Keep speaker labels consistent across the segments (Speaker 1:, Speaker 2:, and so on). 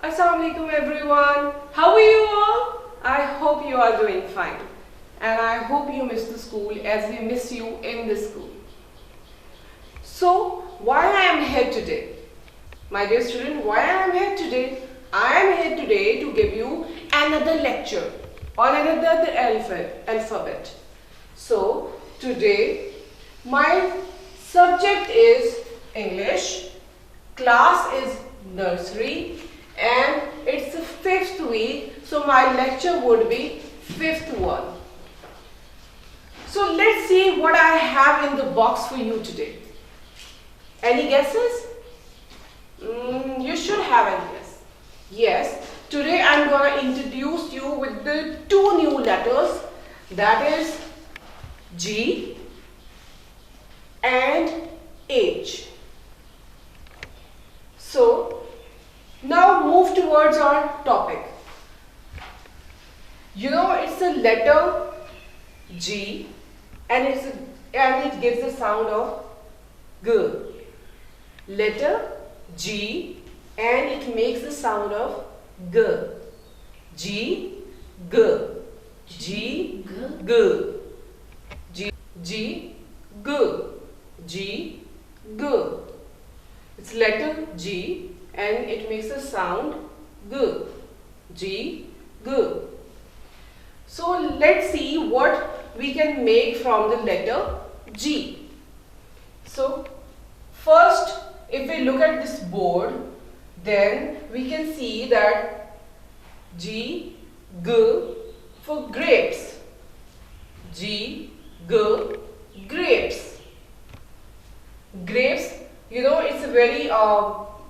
Speaker 1: Assalamualaikum everyone. How are you all? I hope you are doing fine. And I hope you miss the school as we miss you in the school. So, why I am here today? My dear student, why I am here today? I am here today to give you another lecture on another alphabet. So, today my subject is English, class is nursery, and it's the 5th week, so my lecture would be 5th one. So let's see what I have in the box for you today. Any guesses? You should have any guess. Yes, today I'm going to introduce you with the two new letters, that is G and H. So now move towards our topic. You know, it's a letter G and it gives the sound of G. Letter G and it makes the sound of G. G, G, G, G, G, G, G, G, G. It's letter G and it makes a sound G, G, G. So let's see what we can make from the letter G. So first, if we look at this board, then we can see that G, G for grapes. G, G, grapes. Grapes, you know, it's a very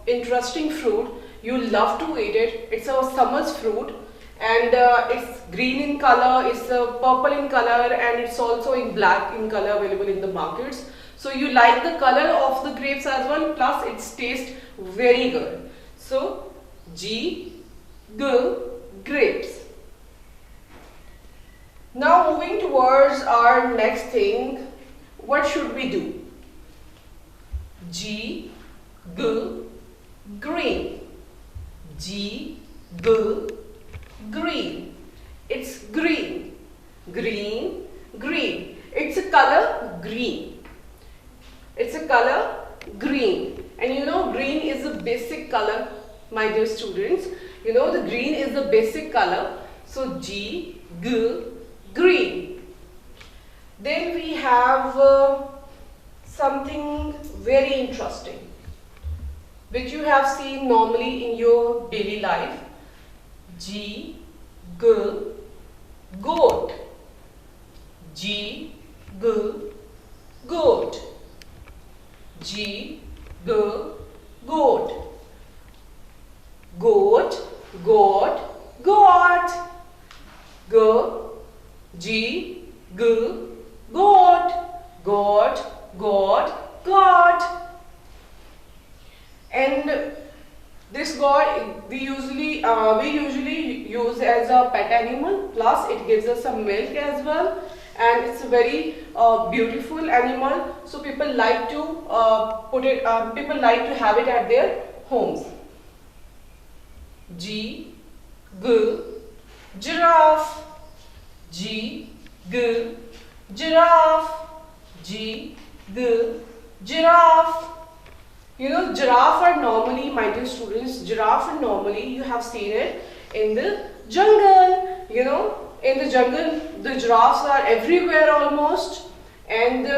Speaker 1: interesting fruit. You love to eat it. It's a summer's fruit and it's green in color, it's purple in color, and it's also in black in color available in the markets. So you like the color of the grapes as well, plus its taste very good. So G, G, grapes. Now moving towards our next thing, what should we do? G, G, green. G, G, green. It's green. Green, green. It's a color green. It's a color green. And you know, green is the basic color, my dear students. You know, the green is the basic color. So G, G, green. Then we have something very interesting which you have seen normally in your daily life. G, G, goat. G, G, goat. G, G, goat. Goat, goat, goat. G, G, goat. Goat, goat, goat. And this goat we usually use as a pet animal, plus it gives us some milk as well, and it's a very beautiful animal, so people like to people like to have it at their homes. G, G, giraffe. G, G, giraffe. G, G, giraffe. You know, giraffe are normally, my dear students, giraffe are normally, you have seen it in the jungle. You know, in the jungle, the giraffes are everywhere almost, and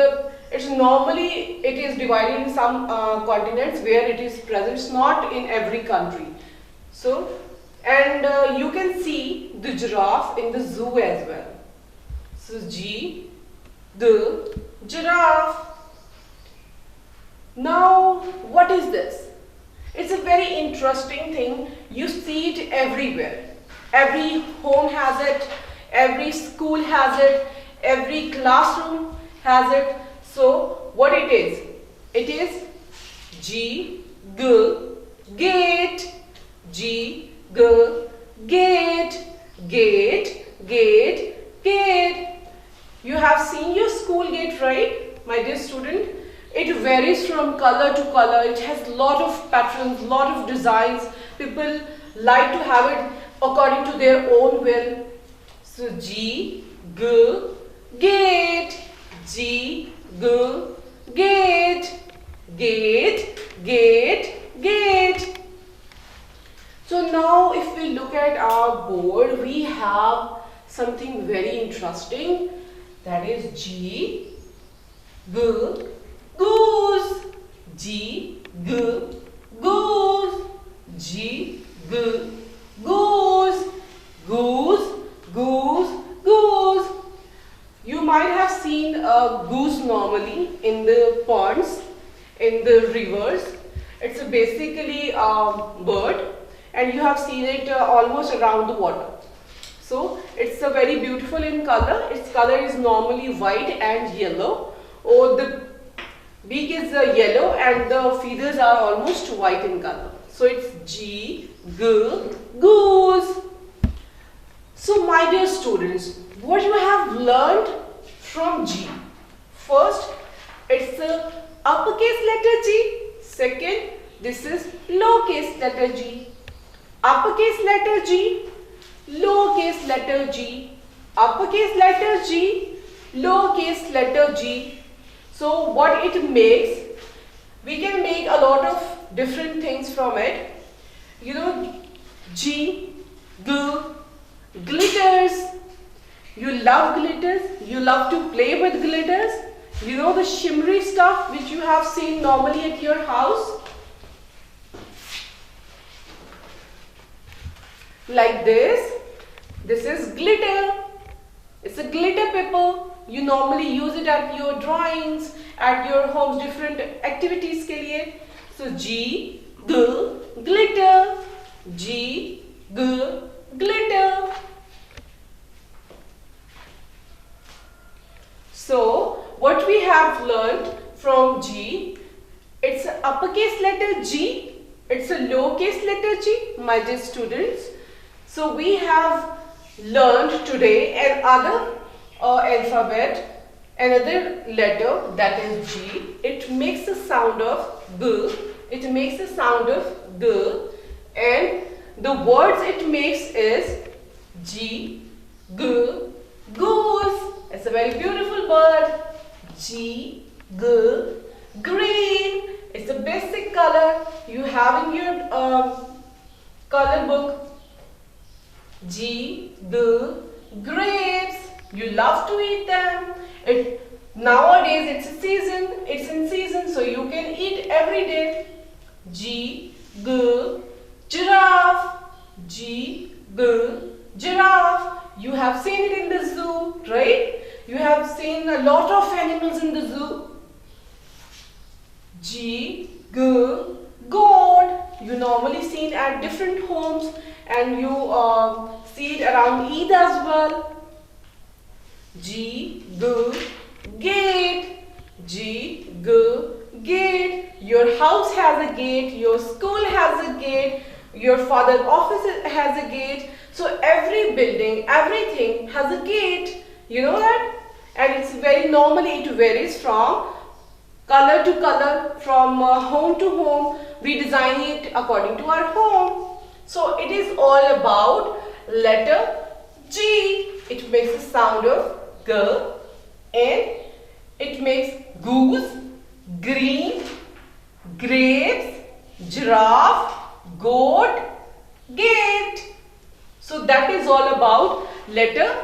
Speaker 1: it's normally, it is divided in some continents where it is present. It's not in every country. So, and you can see the giraffe in the zoo as well. So G, the giraffe. Now, what is this? It's a very interesting thing. You see it everywhere. Every home has it, every school has it, every classroom has it. So, what it is? It is G, G, gate. G, G, gate. Gate, gate, gate. You have seen your school gate, right, my dear student? It varies from color to color. It has lot of patterns, lot of designs. People like to have it according to their own will. So G, G, gate, G, G, gate, gate, gate, gate. So now if we look at our board, we have something very interesting, that is G, G, goose, G, G, goose, G, G, goose, goose, goose, goose. You might have seen a goose normally in the ponds, in the rivers. It's basically a bird, and you have seen it almost around the water. So it's a very beautiful in color. Its color is normally white and yellow. Or the beak is yellow and the feathers are almost white in color. So it's G, G, goose. So my dear students, what you have learned from G? First, it's the uppercase letter G. Second, this is lowercase letter G. Uppercase letter G, lowercase letter G, uppercase letter G, lowercase letter G. So what it makes, we can make a lot of different things from it. You know, G, G, glitters. You love glitters, you love to play with glitters. You know the shimmery stuff which you have seen normally at your house. Like this is glitter. It's a glitter paper. You normally use it at your drawings, at your home's different activities के लिए. So G, G, glitter. G, G, glitter. So what we have learned from G, it's an uppercase letter G, it's a lowercase letter G, my dear students. So we have learned today another alphabet, another letter, that is G. It makes the sound of G. It makes the sound of G, and the words it makes is G, G, goose. It's a very beautiful bird. G, G, green. It's a basic color you have in your color book. G, G, grapes. You love to eat them. Nowadays it's a season. It's in season, so you can eat every day. G, G, giraffe. G, G, giraffe. You have seen it in the zoo, right? You have seen a lot of animals in the zoo. G, G, goat. You normally see it at different homes, and you see it around Eid as well. G, G, gate. G, G, gate. Your house has a gate, your school has a gate, your father's office has a gate. So every building, everything has a gate. You know that? And it's very normally, it varies from color to color, from home to home. We design it according to our home. So it is all about letter G. It makes the sound of G, and it makes goose, green, grapes, giraffe, goat, gate. So that is all about letter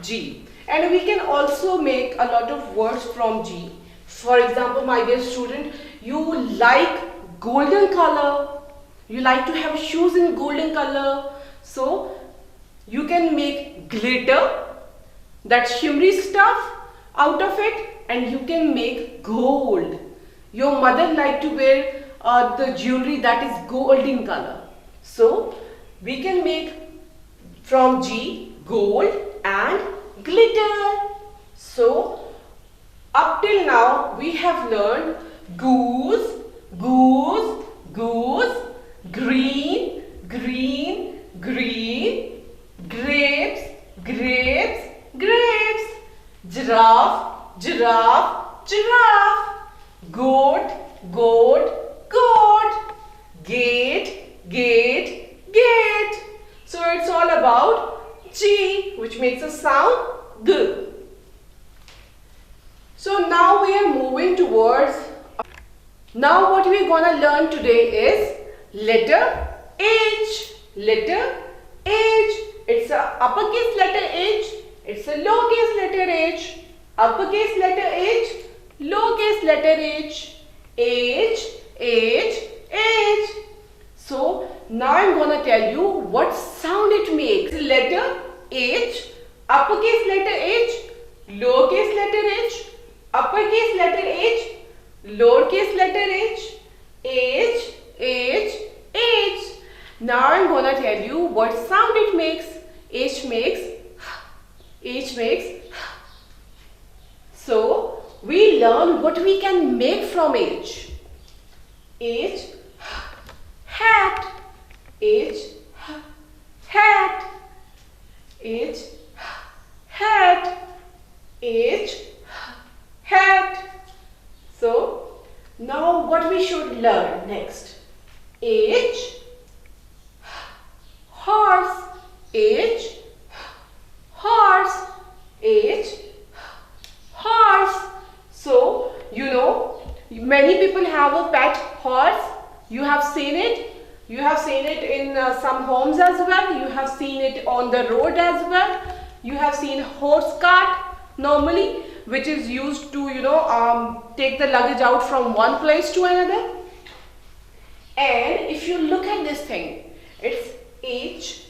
Speaker 1: G. And we can also make a lot of words from G. For example, my dear student, you like golden color. You like to have shoes in golden color. So you can make glitter, that shimmery stuff out of it, and you can make gold. Your mother liked to wear the jewelry that is gold in color. So we can make from G gold and glitter. So up till now we have learned goose, goose, goose, green, green, green, grapes, grapes, grapes, giraffe, giraffe, giraffe, goat, goat, goat, gate, gate, gate. which makes a sound G. So now we are moving towards, now what we're gonna learn today is letter H. Letter H. It's a uppercase letter H. It's a lowercase letter H. Uppercase letter H. Lowercase letter H. H. H. H. So now I'm gonna tell you what sound it makes. Letter H. Uppercase letter H. Lowercase letter H. Uppercase letter H. Lowercase letter H. H. H. H. Now I'm gonna tell you what sound it makes. H makes. H makes. So we learn what we can make from H. H. Hat. H. Hat. H. Hat. H. Hat. So now what we should learn next? H. Horse. H. Horse. H. Horse. So you know, many people have a pet horse. You have seen it. You have seen it in some homes as well. You have seen it on the road as well. You have seen horse cart normally, which is used to, you know, take the luggage out from one place to another. And if you look at this thing, it's H,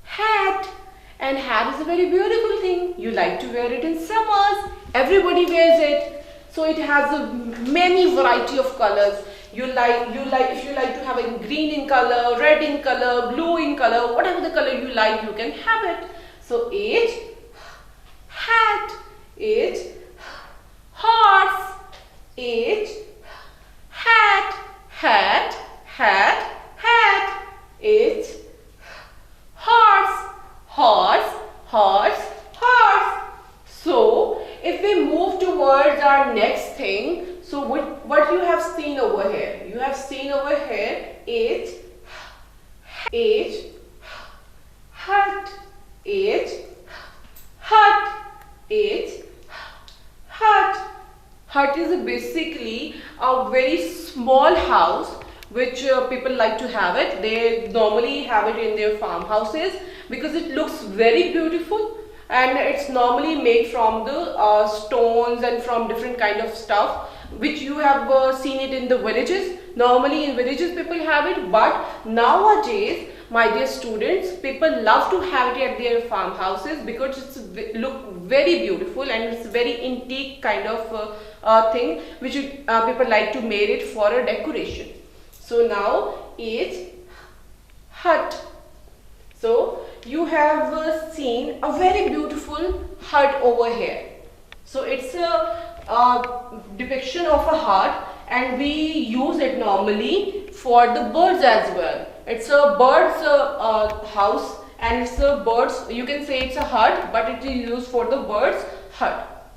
Speaker 1: hat. And hat is a very beautiful thing. You like to wear it in summers. Everybody wears it. So it has a many variety of colors. If you like to have it green in color, red in color, blue in color, whatever the color you like, you can have it. So H, hat. H, horse. H, hat. Hat, hat, hat. H, horse. Horse, horse, horse. So if we move towards our next thing, so what you have seen over here? You have seen over here H, H, hut, H, hut, H, hut. Hut is basically a very small house which people like to have it. They normally have it in their farmhouses because it looks very beautiful, and it's normally made from the stones and from different kind of stuff which you have seen it in the villages. Normally in villages people have it, but nowadays, my dear students, people love to have it at their farmhouses because it's look very beautiful and it's very antique kind of thing which people like to make it for a decoration. So now H, hut. So you have seen a very beautiful hut over here. So it's a depiction of a hut, and we use it normally for the birds as well. It's a bird's house, and it's a bird's, you can say it's a hut, but it is used for the bird's hut.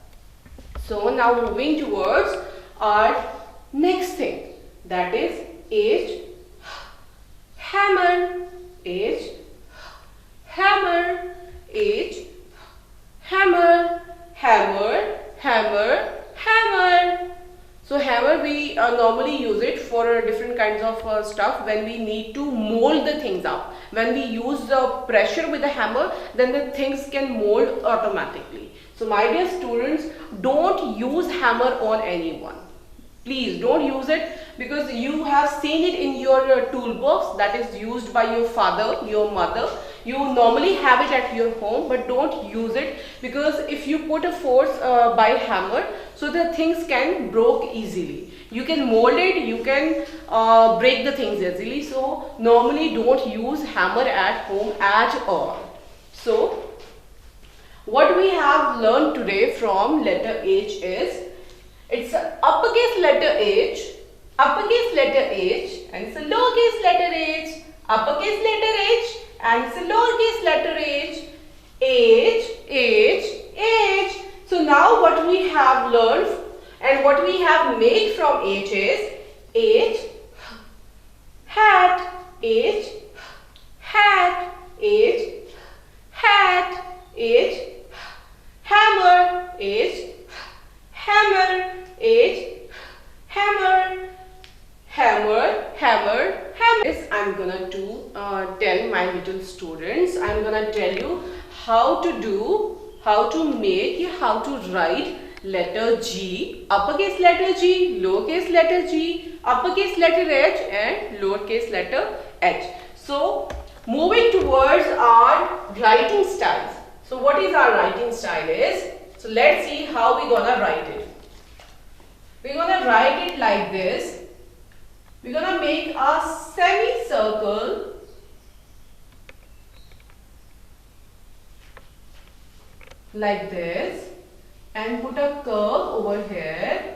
Speaker 1: So now moving towards our next thing, that is H, hammer. H, hammer. H, hammer. Hammer, hammer, hammer. So hammer, we normally use it for different kinds of stuff when we need to mold the things up. When we use the pressure with the hammer, then the things can mold automatically. So my dear students, don't use hammer on anyone. Please don't use it, because you have seen it in your toolbox that is used by your father, your mother. You normally have it at your home, but don't use it, because if you put a force by hammer, so the things can break easily. You can mold it, you can break the things easily. So normally don't use hammer at home at all. So what we have learned today from letter H is, it's an uppercase letter H, uppercase letter H, and it's a lowercase letter H, uppercase letter H, and it's a lowercase letter H, H, H, H. So now what we have learned and what we have made from H is H, hat, H, hat, H, hat. tell my little students, I'm gonna tell you how to make, how to write letter G, uppercase letter G, lowercase letter G, uppercase letter H and lowercase letter H. So moving towards our writing styles. So what is our writing style is? So let's see how we gonna write it. We're gonna write it like this. We're gonna make a semicircle like this and put a curve over here,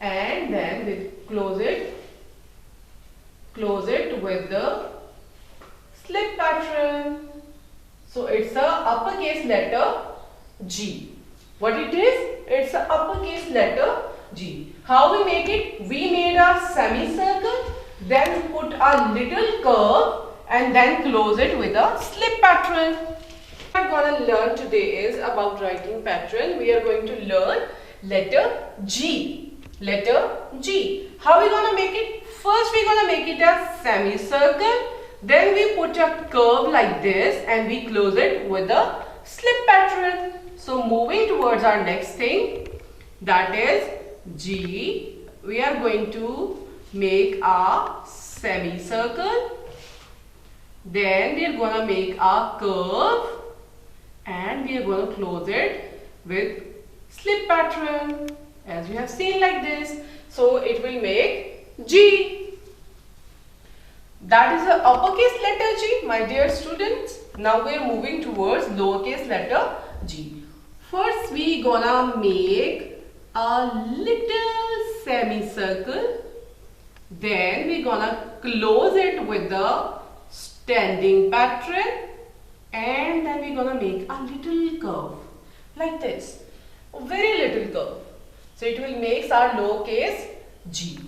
Speaker 1: and then we close it with the slip pattern. So it's a uppercase letter G. What it is? It's a uppercase letter G. How we make it? We made a semicircle, then put a little curve and then close it with a slip pattern. What we are going to learn today is about writing pattern. We are going to learn letter G. Letter G. How we going to make it? First we are going to make it a semicircle. Then we put a curve like this and we close it with a slip pattern. So moving towards our next thing, that is G. We are going to make a semicircle. Then we are going to make a curve and we are going to close it with slip pattern as you have seen like this. So it will make G. That is the uppercase letter G, my dear students. Now we are moving towards lowercase letter G. First we gonna make a little semicircle. Then we gonna close it with the standing pattern. And then we gonna make a little curve like this. A very little curve. So it will make our lowercase G.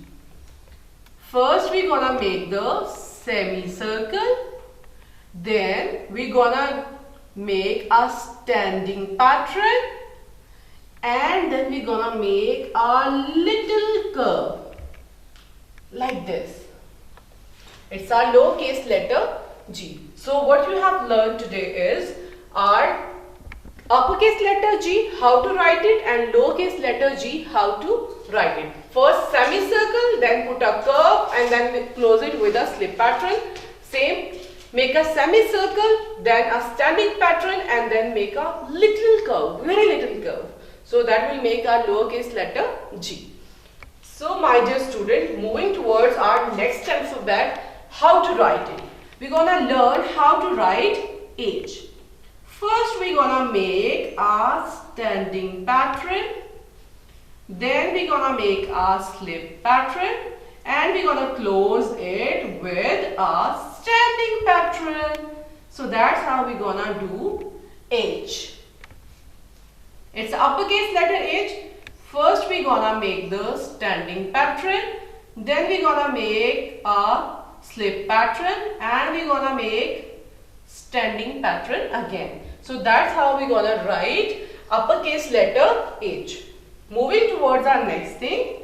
Speaker 1: First we gonna make the semicircle, then we gonna make a standing pattern, and then we gonna make a little curve like this. It's our lowercase letter G. So what you have learned today is our uppercase letter G, how to write it, and lowercase letter G, how to write it. First semicircle, then put a curve and then close it with a slip pattern. Same, make a semicircle, then a standing pattern and then make a little curve, very little curve. So that will make our lowercase letter G. So my dear student, moving towards our next alphabet, how to write it. We're gonna learn how to write H. First we're gonna make a standing pattern. Then we're gonna make a slip pattern and we're gonna close it with a standing pattern. So that's how we're gonna do H. It's uppercase letter H. First we're gonna make the standing pattern. Then we're gonna make a slip pattern and we're gonna make standing pattern again. So that's how we're gonna write uppercase letter H. Moving towards our next thing.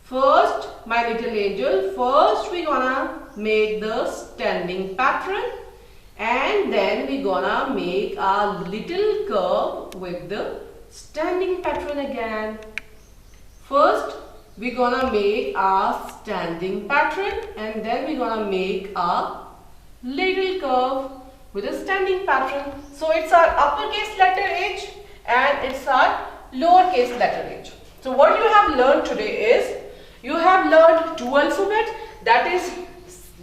Speaker 1: First, my little angel, first we're gonna make the standing pattern and then we're gonna make a little curve with the standing pattern again. First, we're gonna make a standing pattern and then we're gonna make a little curve with a standing pattern. So it's our uppercase letter H and it's our lowercase letter H. So what you have learned today is, you have learned two alphabets, that is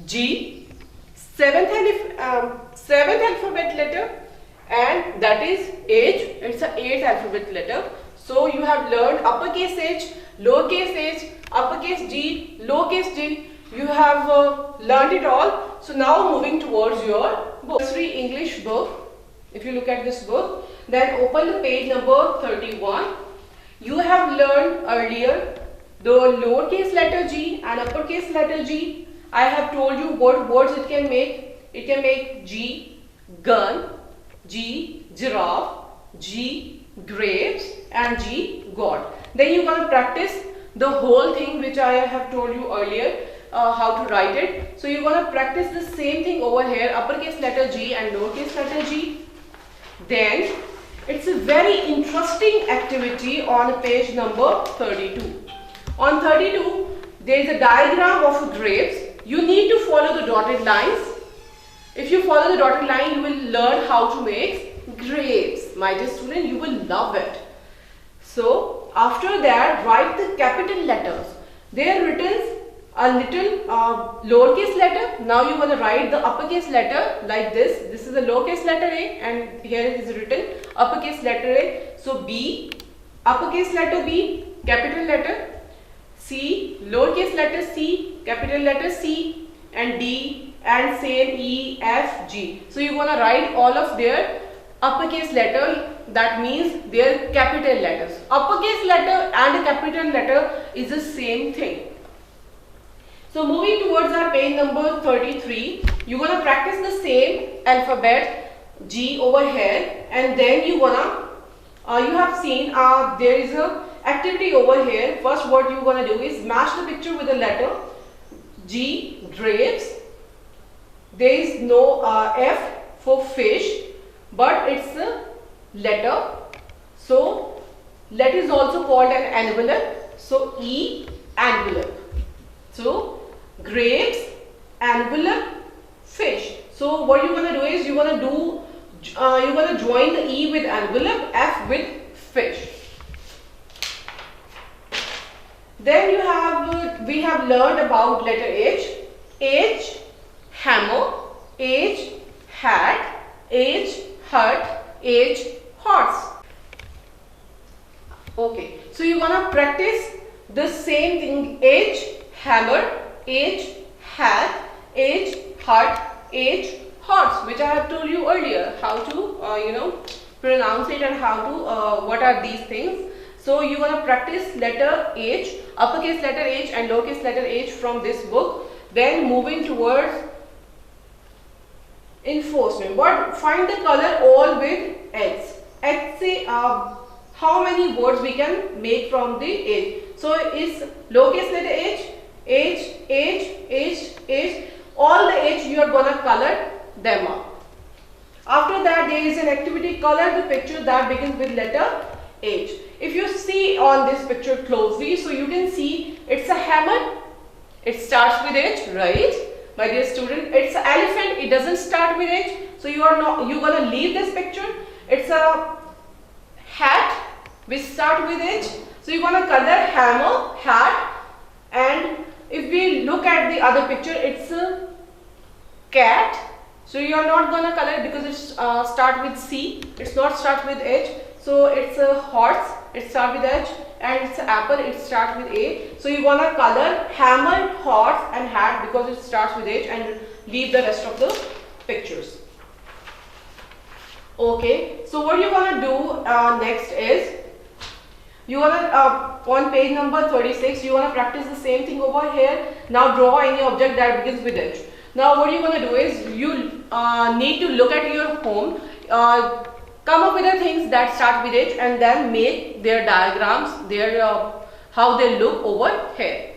Speaker 1: G, seventh alphabet letter, and that is H, it's a 8th alphabet letter. So you have learned uppercase H, lowercase h, uppercase G, lowercase g. You have learned it all. So now moving towards your book. Nursery English book. If you look at this book, then open the page number 31. You have learned earlier the lowercase letter G and uppercase letter G. I have told you what words it can make. It can make G, gun, G, giraffe, G, grapes, and G, God. Then you're going to practice the whole thing which I have told you earlier. how to write it. So you're gonna practice the same thing over here, uppercase letter G and lowercase letter g. Then it's a very interesting activity on page number 32. On 32, there is a diagram of grapes. You need to follow the dotted lines. If you follow the dotted line, you will learn how to make grapes. My dear student, you will love it. So after that, write the capital letters. They are written a little lowercase letter. Now you want to write the uppercase letter like this. This is the lowercase letter A and here it is written uppercase letter A. So B, uppercase letter B, capital letter. C, lowercase letter C, capital letter C, and D, and same E, F, G. So you want to write all of their uppercase letter, that means their capital letters. Uppercase letter and capital letter is the same thing. So moving towards our page number 33, you're going to practice the same alphabet G over here, and then you have seen there is a activity over here. First what you're going to do is match the picture with the letter G, grapes. There is no F for fish, but it's a letter. So letter is also called an envelope. So E, envelope. So grapes, envelope, fish. So what you're going to do is you're going to join the E with envelope, F with fish. Then we have learned about letter H. H, hammer. H, hat. H, hut. H, horse. Okay, so you're gonna practice the same thing. H, hammer. H, hat. H, hut. H, horse, which I have told you earlier how to pronounce it and how to what are these things. So you want to practice letter H, uppercase letter H and lowercase letter H from this book. Then moving towards enforcement. But find the color all with H. H say how many words we can make from the H. So it's lowercase letter H, H, H, H, H. All the H you are gonna color them up. After that, there is an activity, color the picture that begins with letter H. If you see on this picture closely, so you can see it's a hammer. It starts with H, right? My dear student, it's an elephant. It doesn't start with H. So you're gonna leave this picture. It's a hat which start with H. So you're gonna color hammer, hat, and if we look at the other picture, it's a cat. So you are not gonna color it because it's start with C. It's not start with H. So it's a horse. It start with H, and it's an apple. It starts with A. So you wanna color hammer, horse, and hat because it starts with H, and leave the rest of the pictures. Okay. So what you wanna do next is you wanna on page number 36. You wanna practice the same thing over here. Now draw any object that begins with H. Now what you're gonna do is you need to look at your home. Come up with the things that start with H and then make their diagrams, how they look over here.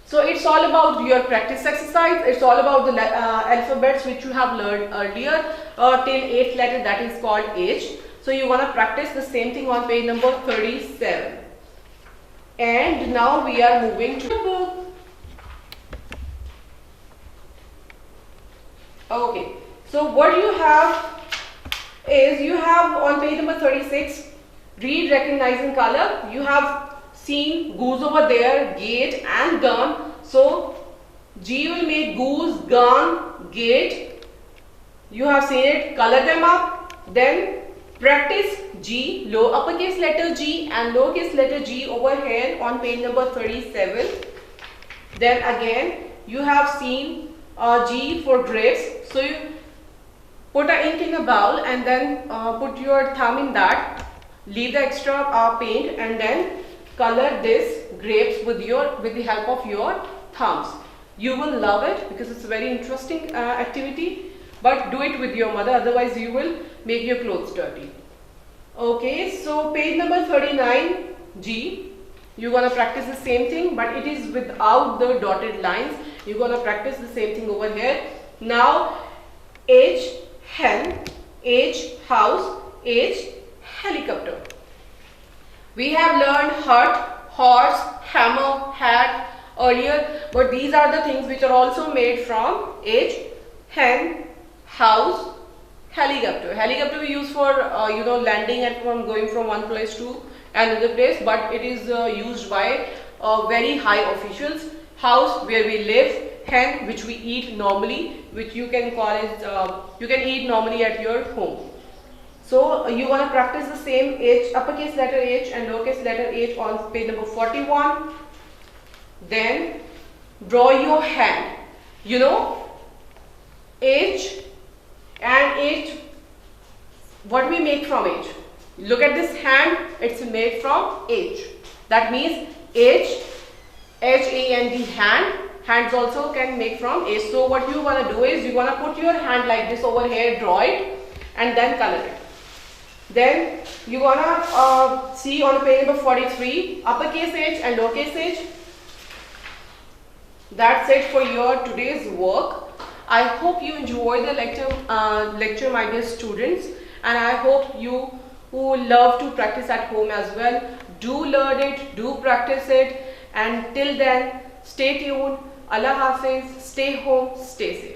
Speaker 1: So it's all about your practice exercise. It's all about the alphabets which you have learned earlier till 8th letter, that is called H. So you want to practice the same thing on page number 37. And now we are moving to the book. Okay. So what you have is you have on page number 36, read, recognizing color. You have seen goose over there, gate and gun. So G will make goose, gun, gate. You have seen it, color them up. Then practice G, uppercase letter G and lowercase letter G over here on page number 37. Then again you have seen G for grapes. So you put a ink in a bowl and then put your thumb in that, leave the extra paint and then color this grapes with the help of your thumbs. You will love it because it's a very interesting activity, but do it with your mother, otherwise you will make your clothes dirty. Okay, so page number 39, G. You're gonna practice the same thing, but it is without the dotted lines. You're gonna practice the same thing over here. Now, H, hen, H, house, H, helicopter. We have learned hut, horse, hammer, hat earlier, but these are the things which are also made from H, hen, house, helicopter. Helicopter we use for landing and from going from one place to another place, but it is used by very high officials. House, where we live. Hen, which we eat normally, which you can call it, you can eat normally at your home. So you want to practice the same H, uppercase letter H and lowercase letter H on page number 41. Then draw your hand. You know, H and H, what we make from H? Look at this hand, it's made from H. That means H, H-A-N-D, hand. Hands also can make from H. So what you want to do is you want to put your hand like this over here, draw it and then color it. Then you want to see on page number 43, uppercase H and lowercase h. That's it for your today's work. I hope you enjoyed the lecture, my dear students, and I hope you who love to practice at home as well, do learn it, do practice it, and till then, stay tuned. Allah Hafiz, stay home, stay safe.